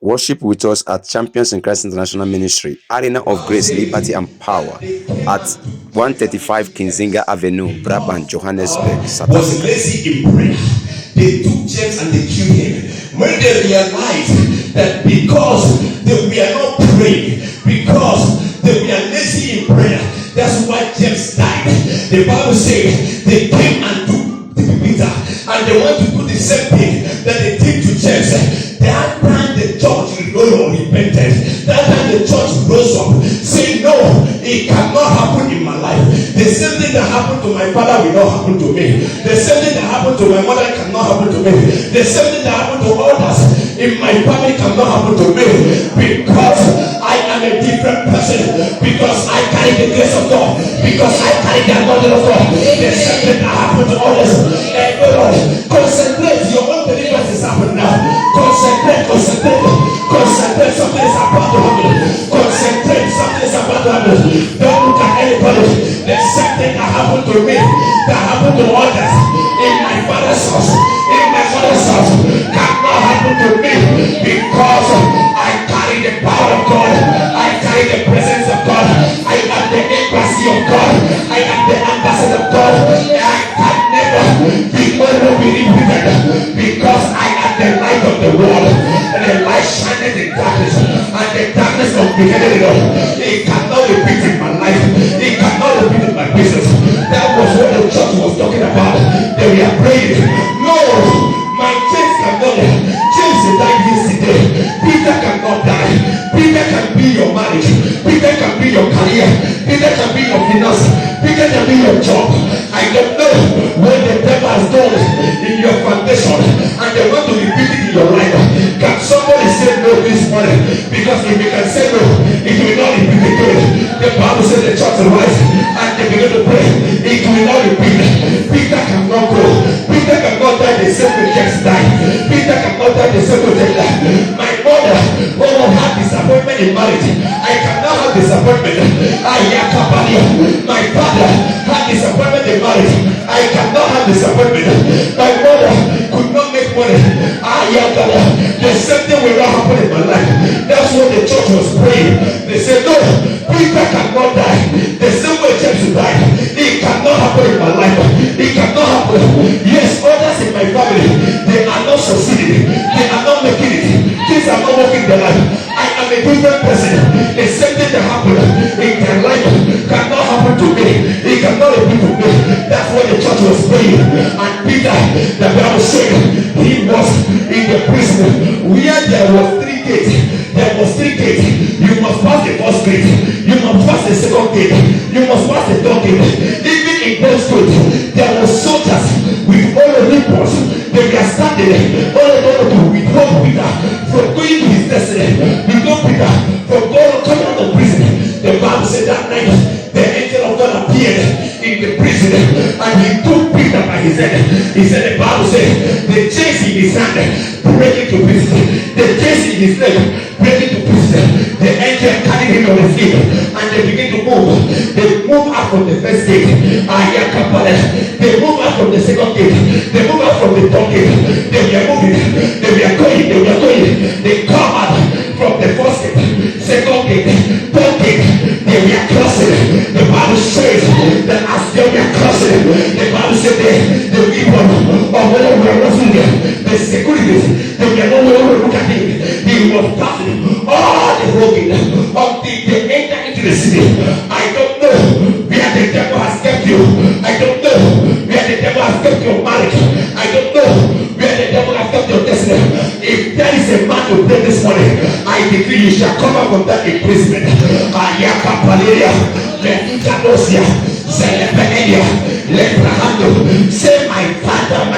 Worship with us at Champions in Christ International Ministry, Arena of Grace, Liberty and Power at 135 Kinzinga Avenue, Brabant, Johannesburg, South Africa. Was lazy in prayer. They took James and they killed him. When they realized that because they were not praying, because they were lazy in prayer, that's why James died. The Bible says they came and took Peter and they want to do the same thing that they did to James. That time the church repented. That time the church rose up saying, no, it cannot happen in my life. The same thing that happened to my father will not happen to me. The same thing that happened to my mother cannot happen to me. The same thing that happened to others in my family cannot happen to me, because I am a different person, because I carry the grace of God, because I carry the anointing of God. The same thing that happened to others. And Lord, concentrate. Your own deliverance is happening now. Concentrate. Concentrate. Something is about to happen. Concentrate. Something is about to happen. Don't look at anybody. The same thing that happened to me, that happened to others in my father's house, in my mother's house, cannot happen to me, because I carry the power of God. I carry the presence of God. I am the embassy of God. I am the ambassador of God. I can never be repeated, because I am the light of the world, and the light shineth in darkness, and the darkness comprehended it all. It cannot repeat in my life. It cannot repeat in my business. That was what the church was talking about. They were praying, no, my James cannot die. James died yesterday. Peter cannot die. Peter can be your marriage. Peter can be your career. Peter can be your finance. Peter can be your job. I don't know what the devil has done in your foundation, and they want to repeat it in your life. Can somebody say no this morning? Because if you can say no, it will not repeat again. The Bible says the church rise and they begin to pray. It will not repeat. Peter cannot go. Peter cannot die the same way James died. Peter cannot die the same way James died. My mother, had disappointment in marriage. I cannot have disappointment. My father had disappointment in marriage. I cannot have disappointment. My mother could not make money. The same thing will not happen in my life. That's what the church was praying. They said, no, Peter cannot die the same way James died. It cannot happen in my life. It cannot happen. Yes, others in my family, they are not succeeding. They are not making it. Things are not working their life. I am a different person. The same thing that happened in their life cannot happen to me. It cannot repeat to me. That's what the church was praying. And Peter, the Bible said, he was in the prison where there was 3 gates. There was 3 gates. You must pass the first gate. You must pass the second gate. You must pass the third gate. Even in those gates, there were soldiers with all the weapons. They were standing all to withhold Peter from going to his destiny. Withhold Peter from going coming out of prison. The Bible said that night the angel of God appeared in the prison and he took Peter by his hand. He said, the Bible said the chains in his hand breaking to pieces, the chains in his leg breaking to pieces. The angel carried him on his feet and they begin to move. They move out from the first gate. They move out from the second gate. They move out from the third gate. They were moving. They were going. They come out from the first gate, second gate, third gate. They were crossing. The Bible says that as they were crossing, the Bible said the people of where were crossing, the security, they were nowhere to look at him. He was passing all the road until they enter into the city. I don't know where the devil has kept you. I don't know where the devil has kept your marriage. I don't know where the devil has kept your destiny. If there is a man to pray this morning, I decree you shall come out from that imprisonment. Say, my Father,